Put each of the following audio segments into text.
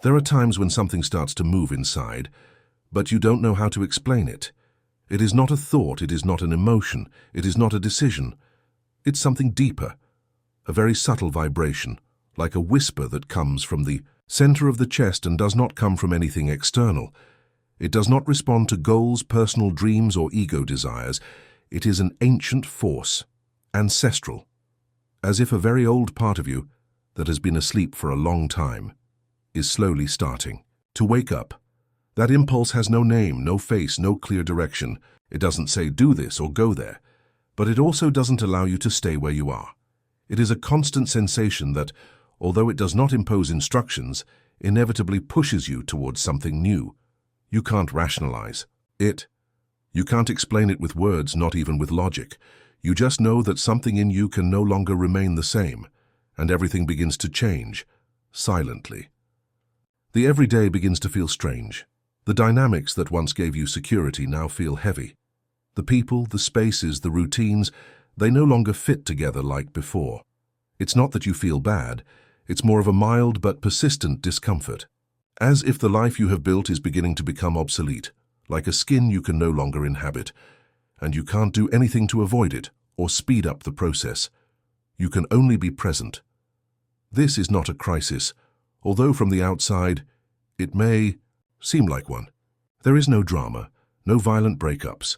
There are times when something starts to move inside, but you don't know how to explain it. It is not a thought, it is not an emotion, it is not a decision. It's something deeper, a very subtle vibration, like a whisper that comes from the center of the chest and does not come from anything external. It does not respond to goals, personal dreams, or ego desires. It is an ancient force, ancestral, as if a very old part of you that has been asleep for a long time is slowly starting to wake up. That impulse has no name, no face, no clear direction. It doesn't say do this or go there, but it also doesn't allow you to stay where you are. It is a constant sensation that, although it does not impose instructions, inevitably pushes you towards something new. You can't rationalize it. You can't explain it with words, not even with logic. You just know that something in you can no longer remain the same, and everything begins to change, silently. The everyday begins to feel strange. The dynamics that once gave you security now feel heavy. The people, the spaces, the routines, they no longer fit together like before. It's not that you feel bad, it's more of a mild but persistent discomfort. As if the life you have built is beginning to become obsolete, like a skin you can no longer inhabit, and you can't do anything to avoid it or speed up the process. You can only be present. This is not a crisis, although from the outside, it may seem like one. There is no drama, no violent breakups.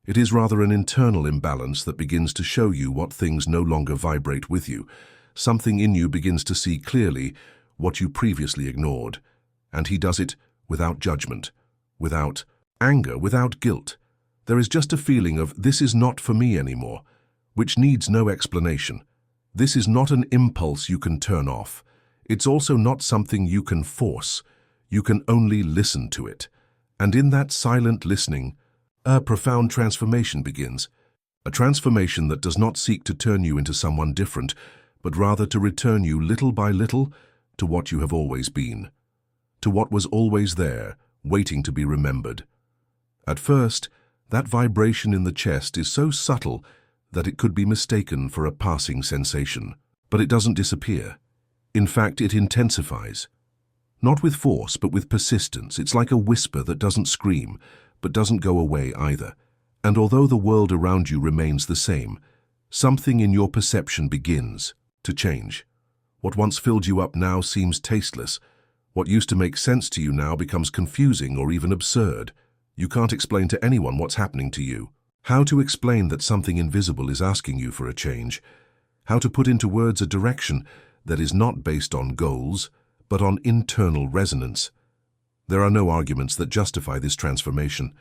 It is rather an internal imbalance that begins to show you what things no longer vibrate with you. Something in you begins to see clearly what you previously ignored, and he does it without judgment, without anger, without guilt. There is just a feeling of this is not for me anymore, which needs no explanation. This is not an impulse you can turn off. It's also not something you can force. You can only listen to it. And in that silent listening, a profound transformation begins. A transformation that does not seek to turn you into someone different, but rather to return you little by little to what you have always been, to what was always there, waiting to be remembered. At first, that vibration in the chest is so subtle that it could be mistaken for a passing sensation, but it doesn't disappear. In fact, it intensifies. Not with force, but with persistence. It's like a whisper that doesn't scream, but doesn't go away either. And although the world around you remains the same, something in your perception begins to change. What once filled you up now seems tasteless. What used to make sense to you now becomes confusing or even absurd. You can't explain to anyone what's happening to you. How to explain that something invisible is asking you for a change. How to put into words a direction that is not based on goals, but on internal resonance. There are no arguments that justify this transformation,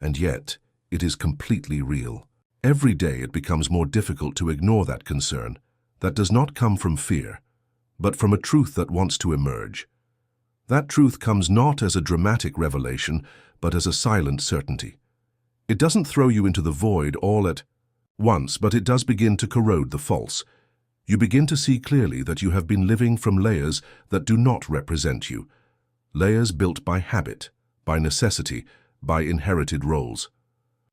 and yet it is completely real. Every day it becomes more difficult to ignore that concern. That does not come from fear, but from a truth that wants to emerge. That truth comes not as a dramatic revelation, but as a silent certainty. It doesn't throw you into the void all at once, but it does begin to corrode the false. You begin to see clearly that you have been living from layers that do not represent you, layers built by habit, by necessity, by inherited roles.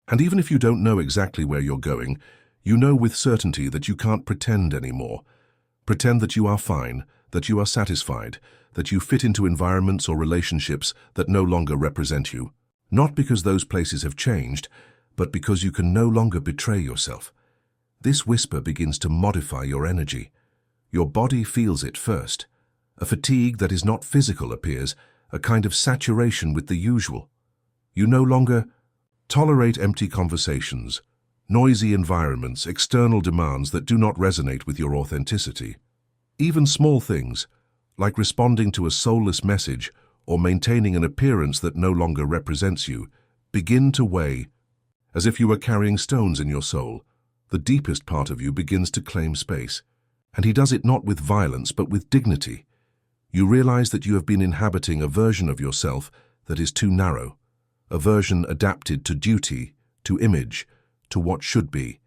And even if you don't know exactly where you're going, you know with certainty that you can't pretend anymore. Pretend that you are fine, that you are satisfied, that you fit into environments or relationships that no longer represent you. Not because those places have changed, but because you can no longer betray yourself. This whisper begins to modify your energy. Your body feels it first. A fatigue that is not physical appears, a kind of saturation with the usual. You no longer tolerate empty conversations, noisy environments, external demands that do not resonate with your authenticity. Even small things, like responding to a soulless message or maintaining an appearance that no longer represents you, begin to weigh, as if you were carrying stones in your soul. The deepest part of you begins to claim space, and he does it not with violence but with dignity. You realize that you have been inhabiting a version of yourself that is too narrow, a version adapted to duty, to image, to what should be,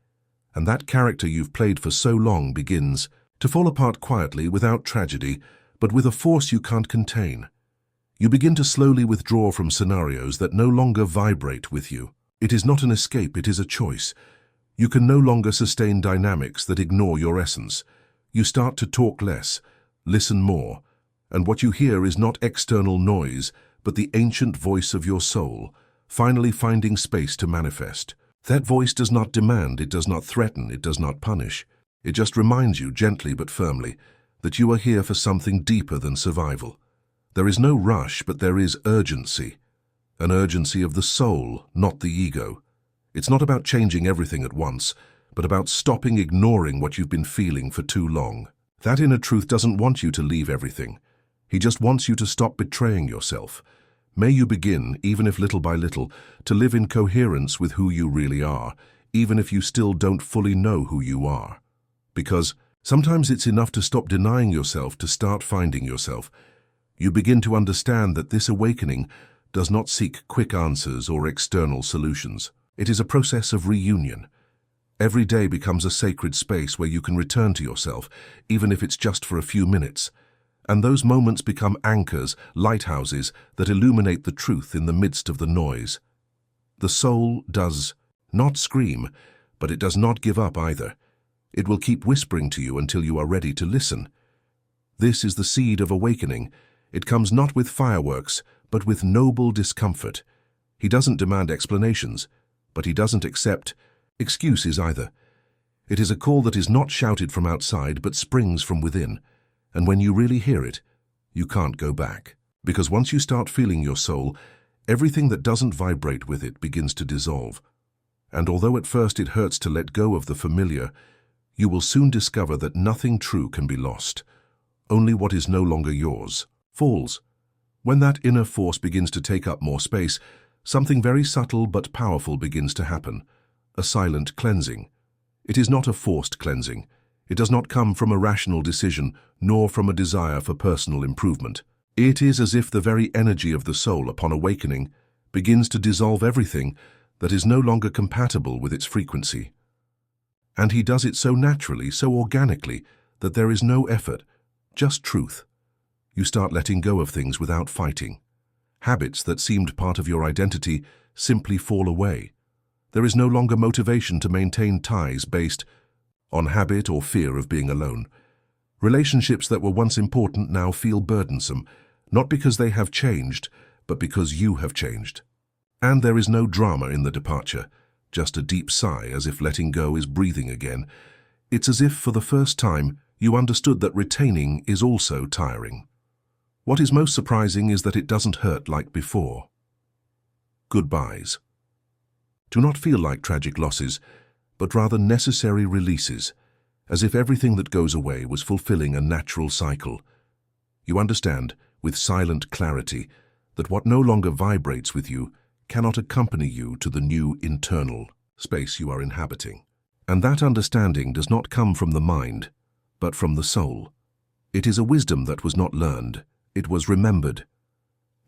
and that character you've played for so long begins to fall apart quietly without tragedy, but with a force you can't contain. You begin to slowly withdraw from scenarios that no longer vibrate with you. It is not an escape, it is a choice. You can no longer sustain dynamics that ignore your essence. You start to talk less, listen more, And what you hear is not external noise, but the ancient voice of your soul, finally finding space to manifest. That voice does not demand, it does not threaten, it does not punish. It just reminds you, gently but firmly, that you are here for something deeper than survival. There is no rush, but there is urgency. An urgency of the soul, not the ego. It's not about changing everything at once, but about stopping ignoring what you've been feeling for too long. That inner truth doesn't want you to leave everything. He just wants you to stop betraying yourself. May you begin, even if little by little, to live in coherence with who you really are, even if you still don't fully know who you are. Because sometimes it's enough to stop denying yourself to start finding yourself. You begin to understand that this awakening does not seek quick answers or external solutions. It is a process of reunion. Every day becomes a sacred space where you can return to yourself, even if it's just for a few minutes. And those moments become anchors, lighthouses that illuminate the truth in the midst of the noise. The soul does not scream, but it does not give up either. It will keep whispering to you until you are ready to listen. This is the seed of awakening. It comes not with fireworks, but with noble discomfort. He doesn't demand explanations, but he doesn't accept excuses either. It is a call that is not shouted from outside, but springs from within. And when you really hear it, you can't go back. Because once you start feeling your soul, everything that doesn't vibrate with it begins to dissolve. And although at first it hurts to let go of the familiar, you will soon discover that nothing true can be lost. Only what is no longer yours falls. When that inner force begins to take up more space, something very subtle but powerful begins to happen. A silent cleansing. It is not a forced cleansing. It does not come from a rational decision, nor from a desire for personal improvement. It is as if the very energy of the soul upon awakening begins to dissolve everything that is no longer compatible with its frequency. And he does it so naturally, so organically, that there is no effort, just truth. You start letting go of things without fighting. Habits that seemed part of your identity simply fall away. There is no longer motivation to maintain ties based on habit or fear of being alone. Relationships that were once important now feel burdensome, not because they have changed, but because you have changed. And there is no drama in the departure, just a deep sigh as if letting go is breathing again. It's as if for the first time you understood that retaining is also tiring. What is most surprising is that it doesn't hurt like before. Goodbyes do not feel like tragic losses, but rather necessary releases, as if everything that goes away was fulfilling a natural cycle. You understand, with silent clarity, that what no longer vibrates with you cannot accompany you to the new internal space you are inhabiting. And that understanding does not come from the mind, but from the soul. It is a wisdom that was not learned, it was remembered.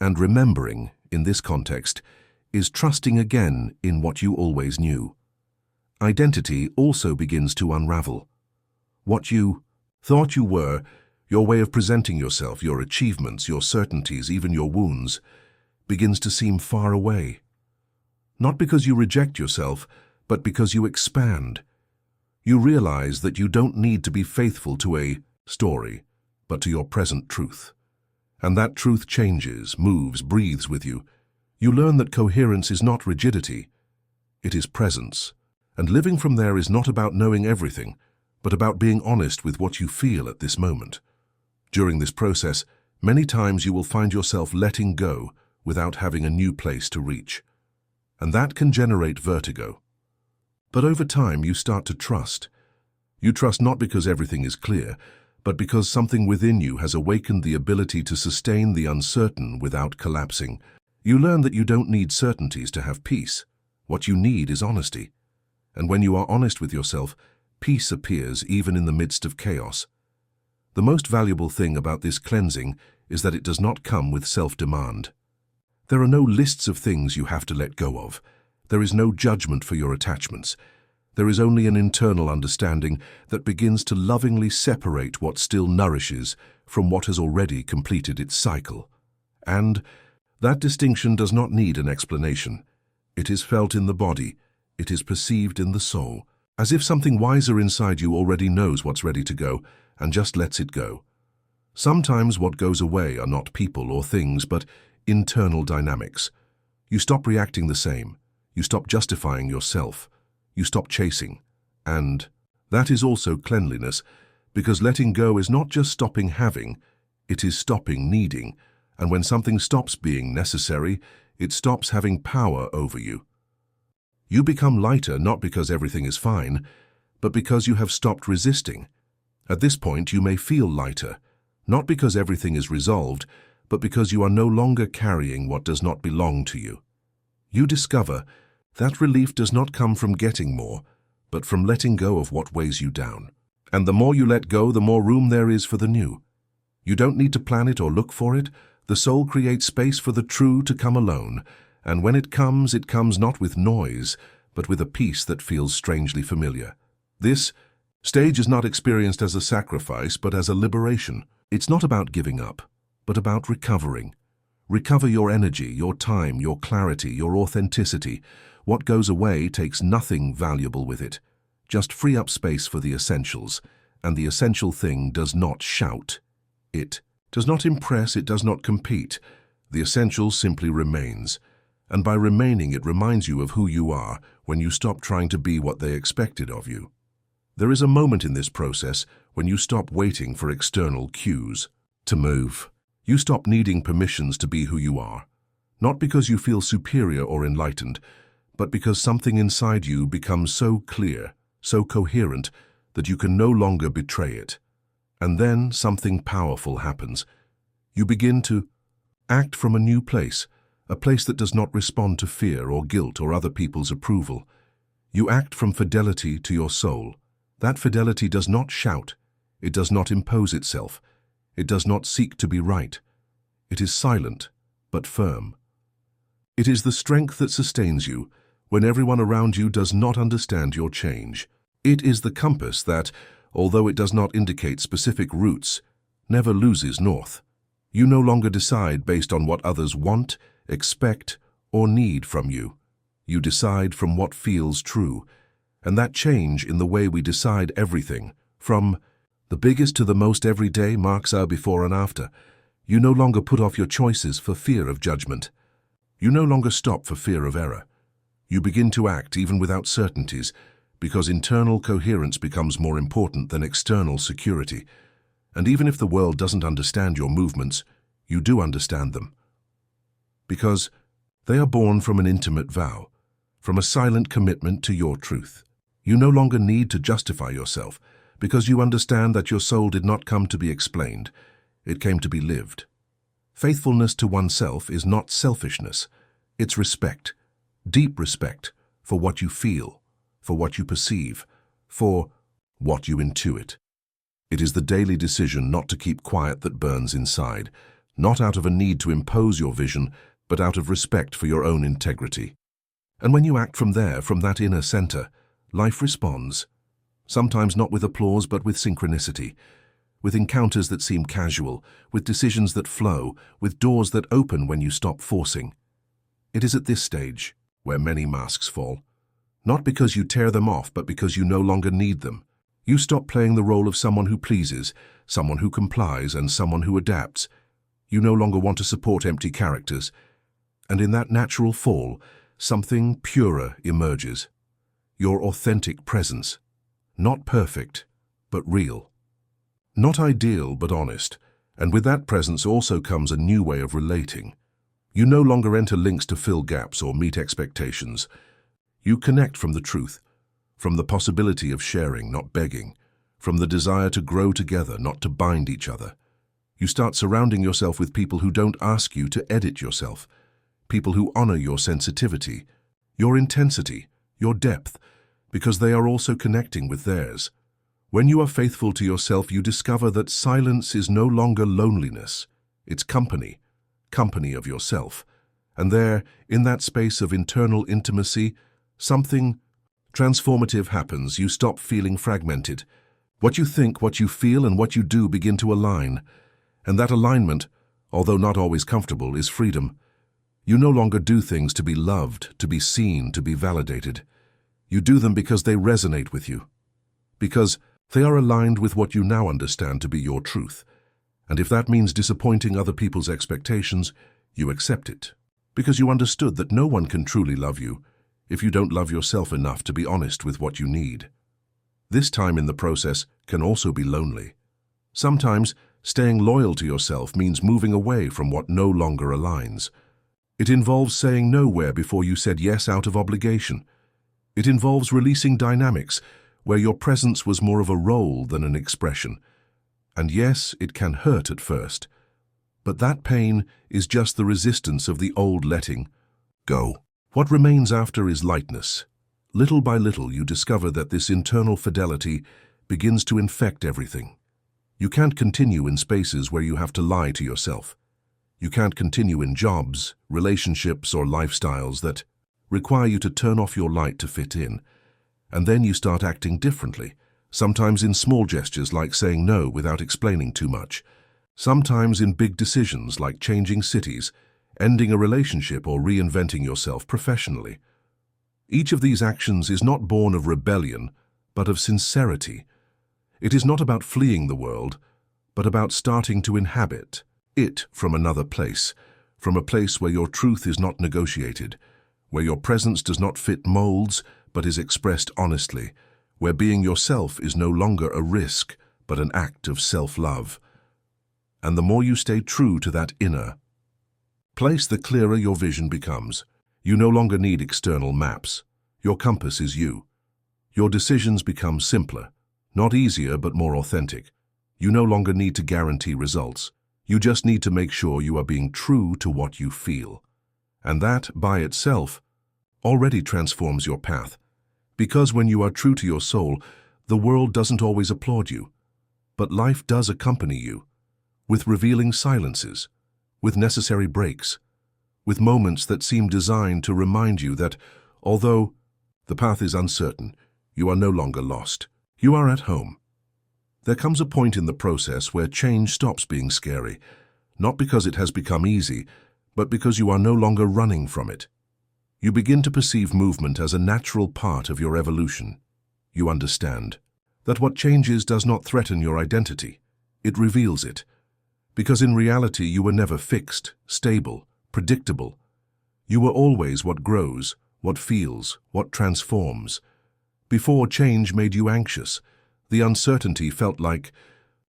And remembering, in this context, is trusting again in what you always knew. Identity also begins to unravel. What you thought you were, your way of presenting yourself, your achievements, your certainties, even your wounds, begins to seem far away. Not because you reject yourself, but because you expand. You realize that you don't need to be faithful to a story, but to your present truth. And that truth changes, moves, breathes with you. You learn that coherence is not rigidity, it is presence. And living from there is not about knowing everything, but about being honest with what you feel at this moment. During this process, many times you will find yourself letting go without having a new place to reach. And that can generate vertigo. But over time you start to trust. You trust not because everything is clear, but because something within you has awakened the ability to sustain the uncertain without collapsing. You learn that you don't need certainties to have peace. What you need is honesty. And when you are honest with yourself, peace appears even in the midst of chaos. The most valuable thing about this cleansing is that it does not come with self-demand. There are no lists of things you have to let go of. There is no judgment for your attachments. There is only an internal understanding that begins to lovingly separate what still nourishes from what has already completed its cycle. And that distinction does not need an explanation. It is felt in the body. It is perceived in the soul, as if something wiser inside you already knows what's ready to go and just lets it go. Sometimes what goes away are not people or things, but internal dynamics. You stop reacting the same. You stop justifying yourself. You stop chasing. And that is also cleanliness, because letting go is not just stopping having, it is stopping needing. And when something stops being necessary, it stops having power over you. You become lighter not because everything is fine, but because you have stopped resisting. At this point, you may feel lighter, not because everything is resolved, but because you are no longer carrying what does not belong to you. You discover that relief does not come from getting more, but from letting go of what weighs you down. And the more you let go, the more room there is for the new. You don't need to plan it or look for it. The soul creates space for the true to come alone, and when it comes not with noise, but with a peace that feels strangely familiar. This stage is not experienced as a sacrifice, but as a liberation. It's not about giving up, but about recovering. Recover your energy, your time, your clarity, your authenticity. What goes away takes nothing valuable with it. Just free up space for the essentials, and the essential thing does not shout. It does not impress, it does not compete. The essential simply remains. And by remaining, it reminds you of who you are when you stop trying to be what they expected of you. There is a moment in this process when you stop waiting for external cues to move. You stop needing permissions to be who you are, not because you feel superior or enlightened, but because something inside you becomes so clear, so coherent, that you can no longer betray it. And then something powerful happens. You begin to act from a new place, a place that does not respond to fear or guilt or other people's approval. You act from fidelity to your soul. That fidelity does not shout. It does not impose itself. It does not seek to be right. It is silent, but firm. It is the strength that sustains you when everyone around you does not understand your change. It is the compass that, although it does not indicate specific routes, never loses north. You no longer decide based on what others want, expect, or need from you. You decide from what feels true. And that change in the way we decide everything, from the biggest to the most everyday, marks our before and after. You no longer put off your choices for fear of judgment. You no longer stop for fear of error. You begin to act even without certainties, because internal coherence becomes more important than external security. And even if the world doesn't understand your movements, you do understand them. Because they are born from an intimate vow, from a silent commitment to your truth. You no longer need to justify yourself, because you understand that your soul did not come to be explained, it came to be lived. Faithfulness to oneself is not selfishness, it's respect, deep respect for what you feel, for what you perceive, for what you intuit. It is the daily decision not to keep quiet that burns inside, not out of a need to impose your vision, but out of respect for your own integrity. And when you act from there, from that inner center, life responds, sometimes not with applause but with synchronicity, with encounters that seem casual, with decisions that flow, with doors that open when you stop forcing. It is at this stage where many masks fall, not because you tear them off but because you no longer need them. You stop playing the role of someone who pleases, someone who complies, and someone who adapts. You no longer want to support empty characters, and in that natural fall, something purer emerges. Your authentic presence. Not perfect, but real. Not ideal, but honest. And with that presence also comes a new way of relating. You no longer enter links to fill gaps or meet expectations. You connect from the truth, from the possibility of sharing, not begging, from the desire to grow together, not to bind each other. You start surrounding yourself with people who don't ask you to edit yourself, people who honor your sensitivity, your intensity, your depth, because they are also connecting with theirs. When you are faithful to yourself, you discover that silence is no longer loneliness. It's company, company of yourself. And there, in that space of internal intimacy, something transformative happens. You stop feeling fragmented. What you think, what you feel, and what you do begin to align. And that alignment, although not always comfortable, is freedom. You no longer do things to be loved, to be seen, to be validated. You do them because they resonate with you, because they are aligned with what you now understand to be your truth. And if that means disappointing other people's expectations, you accept it. Because you understood that no one can truly love you if you don't love yourself enough to be honest with what you need. This time in the process can also be lonely. Sometimes staying loyal to yourself means moving away from what no longer aligns. It involves saying no where before you said yes out of obligation. It involves releasing dynamics where your presence was more of a role than an expression. And yes, it can hurt at first. But that pain is just the resistance of the old letting go. What remains after is lightness. Little by little, you discover that this internal fidelity begins to infect everything. You can't continue in spaces where you have to lie to yourself. You can't continue in jobs, relationships, or lifestyles that require you to turn off your light to fit in. And then you start acting differently, sometimes in small gestures like saying no without explaining too much, sometimes in big decisions like changing cities, ending a relationship, or reinventing yourself professionally. Each of these actions is not born of rebellion, but of sincerity. It is not about fleeing the world, but about starting to inhabit it from another place, from a place where your truth is not negotiated, where your presence does not fit molds, but is expressed honestly, where being yourself is no longer a risk, but an act of self-love. And the more you stay true to that inner place, the clearer your vision becomes. You no longer need external maps. Your compass is you. Your decisions become simpler, not easier but more authentic. You no longer need to guarantee results. You just need to make sure you are being true to what you feel. And that, by itself, already transforms your path. Because when you are true to your soul, the world doesn't always applaud you. But life does accompany you, with revealing silences, with necessary breaks, with moments that seem designed to remind you that, although the path is uncertain, you are no longer lost. You are at home. There comes a point in the process where change stops being scary, not because it has become easy, but because you are no longer running from it. You begin to perceive movement as a natural part of your evolution. You understand that what changes does not threaten your identity. It reveals it. Because in reality you were never fixed, stable, predictable. You were always what grows, what feels, what transforms. Before, change made you anxious. The uncertainty felt like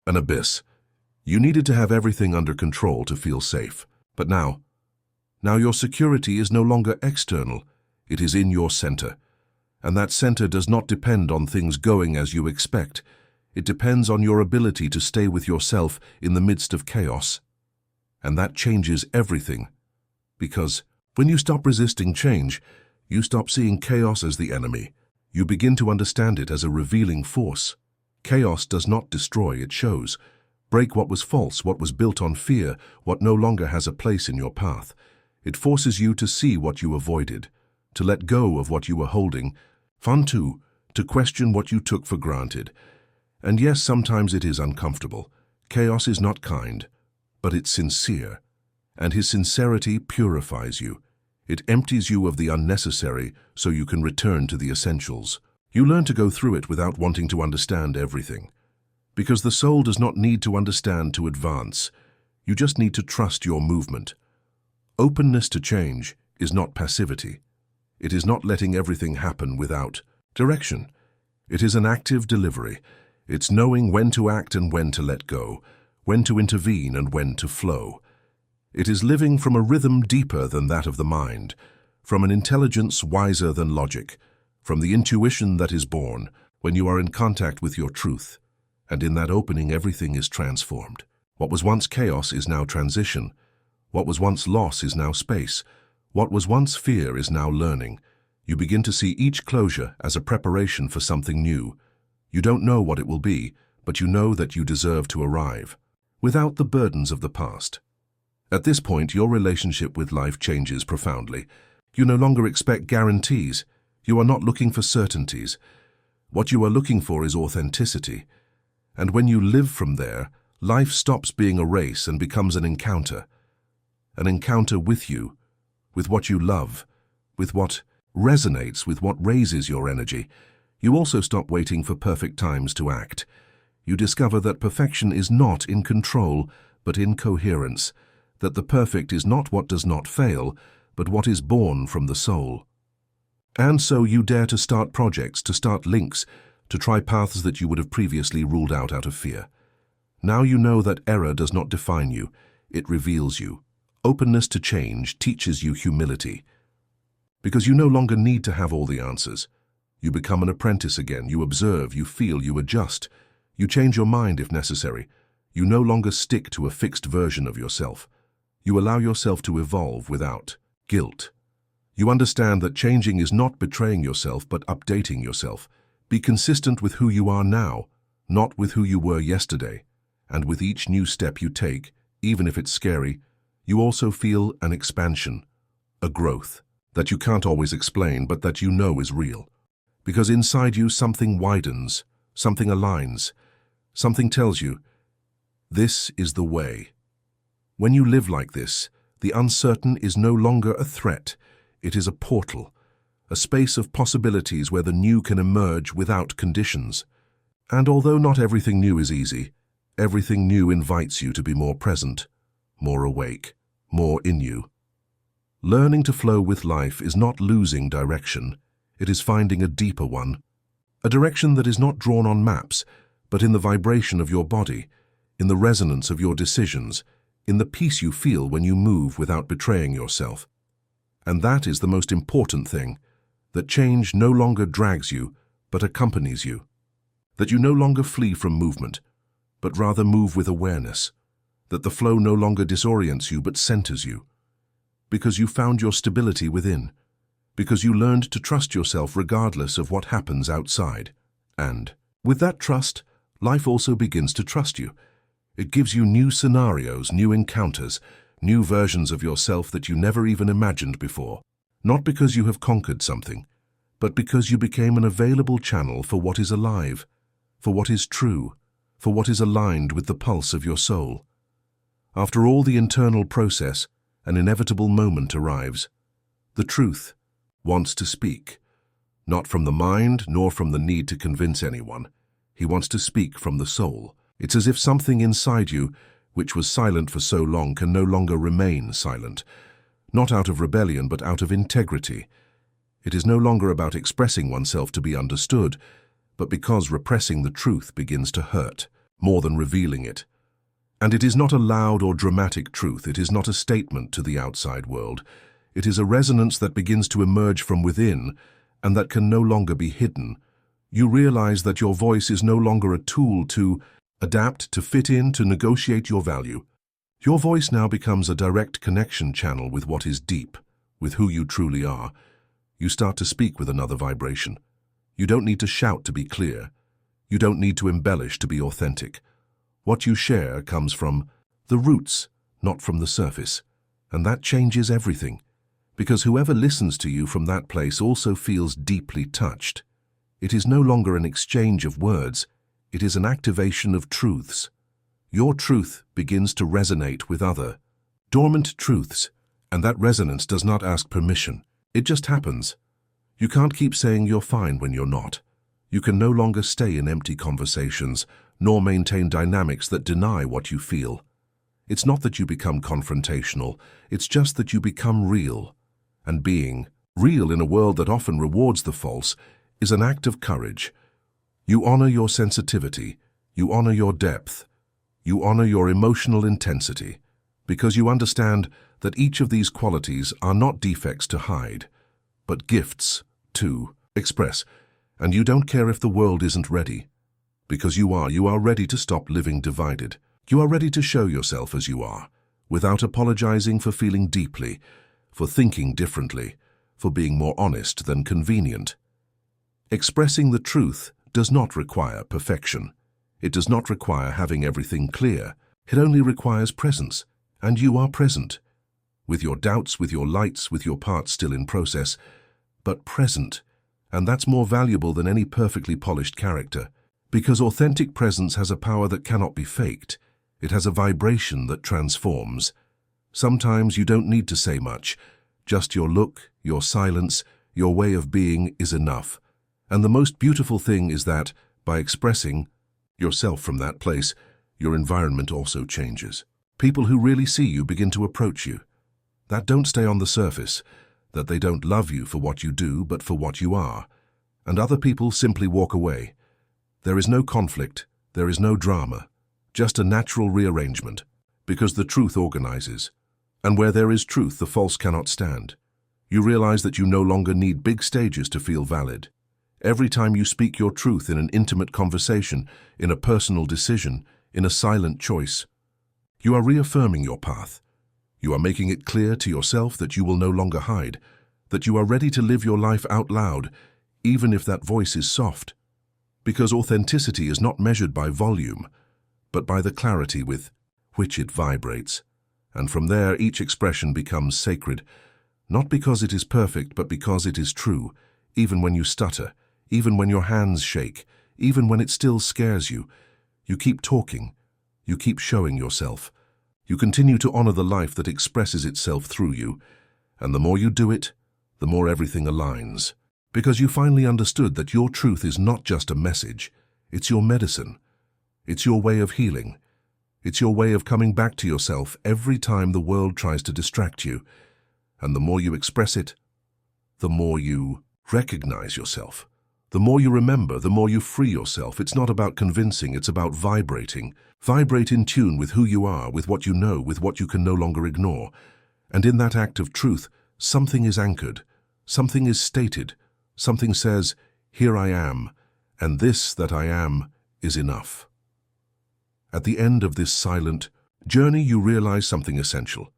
an abyss. You needed to have everything under control to feel safe. But now your security is no longer external. It is in your center. And that center does not depend on things going as you expect. It depends on your ability to stay with yourself in the midst of chaos. And that changes everything. Because when you stop resisting change, you stop seeing chaos as the enemy. You begin to understand it as a revealing force. Chaos does not destroy, it shows. Break what was false, what was built on fear, what no longer has a place in your path. It forces you to see what you avoided, to let go of what you were holding, to question what you took for granted. And yes, sometimes it is uncomfortable. Chaos is not kind, but it's sincere. And his sincerity purifies you. It empties you of the unnecessary so you can return to the essentials. You learn to go through it without wanting to understand everything. Because the soul does not need to understand to advance. You just need to trust your movement. Openness to change is not passivity. It is not letting everything happen without direction. It is an active delivery. It's knowing when to act and when to let go, when to intervene and when to flow. It is living from a rhythm deeper than that of the mind, from an intelligence wiser than logic, from the intuition that is born when you are in contact with your truth. And in that opening, everything is transformed. What was once chaos is now transition. What was once loss is now space. What was once fear is now learning. You begin to see each closure as a preparation for something new. You don't know what it will be, but you know that you deserve to arrive, without the burdens of the past. At this point, your relationship with life changes profoundly. You no longer expect guarantees. You are not looking for certainties. What you are looking for is authenticity. And when you live from there, life stops being a race and becomes an encounter. An encounter with you, with what you love, with what resonates, with what raises your energy. You also stop waiting for perfect times to act. You discover that perfection is not in control, but incoherence, that the perfect is not what does not fail, but what is born from the soul. And so you dare to start projects, to start links, to try paths that you would have previously ruled out of fear. Now you know that error does not define you, it reveals you. Openness to change teaches you humility. Because you no longer need to have all the answers. You become an apprentice again, you observe, you feel, you adjust. You change your mind if necessary. You no longer stick to a fixed version of yourself. You allow yourself to evolve without guilt. You understand that changing is not betraying yourself, but updating yourself. Be consistent with who you are now, not with who you were yesterday. And with each new step you take, even if it's scary, you also feel an expansion, a growth, that you can't always explain, but that you know is real. Because inside you something widens, something aligns, something tells you, this is the way. When you live like this, the uncertain is no longer a threat, it is a portal, a space of possibilities where the new can emerge without conditions. And although not everything new is easy, everything new invites you to be more present, more awake, more in you. Learning to flow with life is not losing direction, it is finding a deeper one. A direction that is not drawn on maps, but in the vibration of your body, in the resonance of your decisions, in the peace you feel when you move without betraying yourself. And that is the most important thing, that change no longer drags you, but accompanies you. That you no longer flee from movement, but rather move with awareness. That the flow no longer disorients you, but centers you. Because you found your stability within. Because you learned to trust yourself regardless of what happens outside. And with that trust, life also begins to trust you. It gives you new scenarios, new encounters, new versions of yourself that you never even imagined before. Not because you have conquered something, but because you became an available channel for what is alive, for what is true, for what is aligned with the pulse of your soul. After all the internal process, an inevitable moment arrives. The truth wants to speak, not from the mind nor from the need to convince anyone. He wants to speak from the soul. It's as if something inside you, which was silent for so long, can no longer remain silent, not out of rebellion but out of integrity. It is no longer about expressing oneself to be understood, but because repressing the truth begins to hurt, more than revealing it. And it is not a loud or dramatic truth, it is not a statement to the outside world. It is a resonance that begins to emerge from within, and that can no longer be hidden. You realize that your voice is no longer a tool to adapt, to fit in, to negotiate your value. Your voice now becomes a direct connection channel with what is deep, with who you truly are. You start to speak with another vibration. You don't need to shout to be clear. You don't need to embellish to be authentic. What you share comes from the roots, not from the surface. And that changes everything. Because whoever listens to you from that place also feels deeply touched. It is no longer an exchange of words. It is an activation of truths. Your truth begins to resonate with other dormant truths, and that resonance does not ask permission. It just happens. You can't keep saying you're fine when you're not. You can no longer stay in empty conversations, nor maintain dynamics that deny what you feel. It's not that you become confrontational, it's just that you become real. And being real in a world that often rewards the false is an act of courage. You honor your sensitivity, you honor your depth, you honor your emotional intensity, because you understand that each of these qualities are not defects to hide, but gifts to express. And you don't care if the world isn't ready, because you are ready to stop living divided. You are ready to show yourself as you are, without apologizing for feeling deeply, for thinking differently, for being more honest than convenient. Expressing the truth does not require perfection. It does not require having everything clear. It only requires presence, and you are present. With your doubts, with your lights, with your parts still in process, but present. And that's more valuable than any perfectly polished character, because authentic presence has a power that cannot be faked. It has a vibration that transforms. Sometimes you don't need to say much. Just your look, your silence, your way of being is enough. And the most beautiful thing is that, by expressing yourself from that place, your environment also changes. People who really see you begin to approach you, that don't stay on the surface, that they don't love you for what you do but for what you are. And other people simply walk away. There is no conflict, there is no drama, just a natural rearrangement, because the truth organizes. And where there is truth, the false cannot stand. You realize that you no longer need big stages to feel valid. Every time you speak your truth in an intimate conversation, in a personal decision, in a silent choice, you are reaffirming your path. You are making it clear to yourself that you will no longer hide, that you are ready to live your life out loud, even if that voice is soft. Because authenticity is not measured by volume, but by the clarity with which it vibrates. And from there, each expression becomes sacred, not because it is perfect, but because it is true, even when you stutter, even when your hands shake, even when it still scares you. You keep talking, you keep showing yourself. You continue to honor the life that expresses itself through you, and the more you do it, the more everything aligns. Because you finally understood that your truth is not just a message, it's your medicine. It's your way of healing. It's your way of coming back to yourself every time the world tries to distract you. And the more you express it, the more you recognize yourself. The more you remember, the more you free yourself. It's not about convincing, it's about vibrating. Vibrate in tune with who you are, with what you know, with what you can no longer ignore. And in that act of truth, something is anchored, something is stated, something says, "Here I am, and this that I am is enough." At the end of this silent journey, you realize something essential.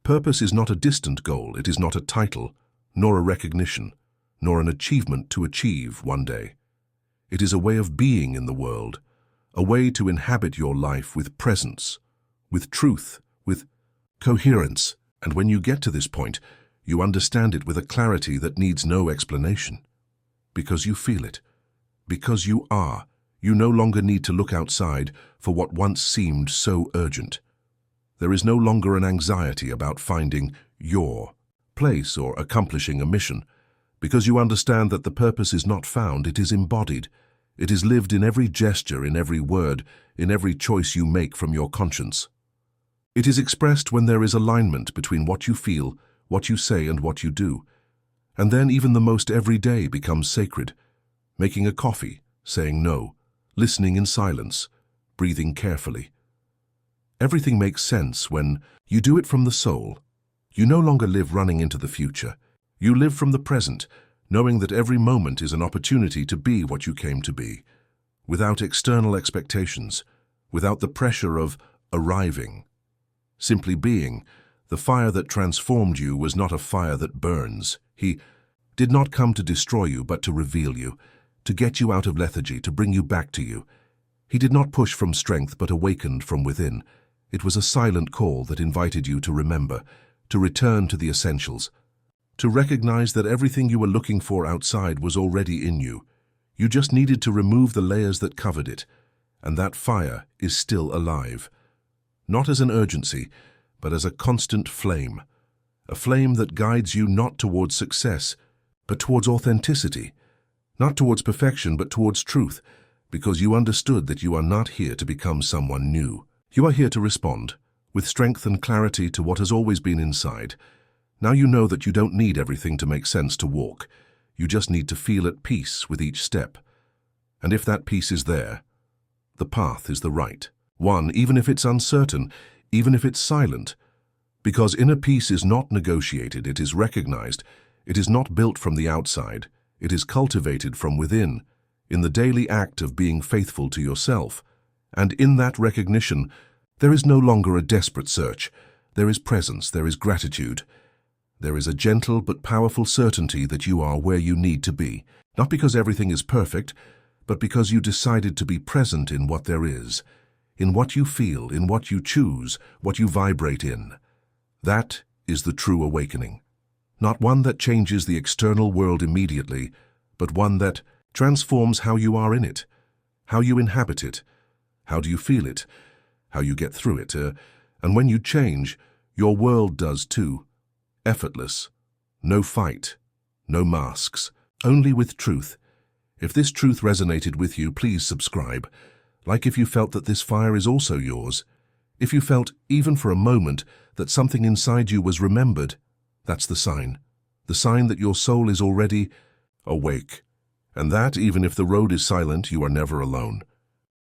Purpose is not a distant goal, it is not a title, nor a recognition, nor an achievement to achieve one day. It is a way of being in the world, a way to inhabit your life with presence, with truth, with coherence. And when you get to this point, you understand it with a clarity that needs no explanation. Because you feel it. Because you are. You no longer need to look outside for what once seemed so urgent. There is no longer an anxiety about finding your place or accomplishing a mission, because you understand that the purpose is not found, it is embodied. It is lived in every gesture, in every word, in every choice you make from your conscience. It is expressed when there is alignment between what you feel, what you say, and what you do. And then even the most everyday becomes sacred. Making a coffee, saying no, listening in silence, breathing carefully. Everything makes sense when you do it from the soul. You no longer live running into the future. You live from the present, knowing that every moment is an opportunity to be what you came to be, without external expectations, without the pressure of arriving. Simply being. The fire that transformed you was not a fire that burns. He did not come to destroy you, but to reveal you, to get you out of lethargy, to bring you back to you. He did not push from strength, but awakened from within. It was a silent call that invited you to remember, to return to the essentials, to recognize that everything you were looking for outside was already in you. You just needed to remove the layers that covered it, and that fire is still alive. Not as an urgency, but as a constant flame. A flame that guides you not towards success, but towards authenticity. Not towards perfection, but towards truth, because you understood that you are not here to become someone new. You are here to respond, with strength and clarity, to what has always been inside. Now you know that you don't need everything to make sense to walk. You just need to feel at peace with each step. And if that peace is there, the path is the right one, even if it's uncertain, even if it's silent. Because inner peace is not negotiated, it is recognized. It is not built from the outside. It is cultivated from within, in the daily act of being faithful to yourself. And in that recognition, there is no longer a desperate search. There is presence, there is gratitude. There is a gentle but powerful certainty that you are where you need to be, not because everything is perfect, but because you decided to be present in what there is, in what you feel, in what you choose, what you vibrate in. That is the true awakening. Not one that changes the external world immediately, but one that transforms how you are in it, how you inhabit it, how do you feel it, how you get through it. And when you change, your world does too. Effortless. No fight. No masks. Only with truth. If this truth resonated with you, please subscribe. Like if you felt that this fire is also yours. If you felt, even for a moment, that something inside you was remembered, that's the sign that your soul is already awake. And that, even if the road is silent, you are never alone.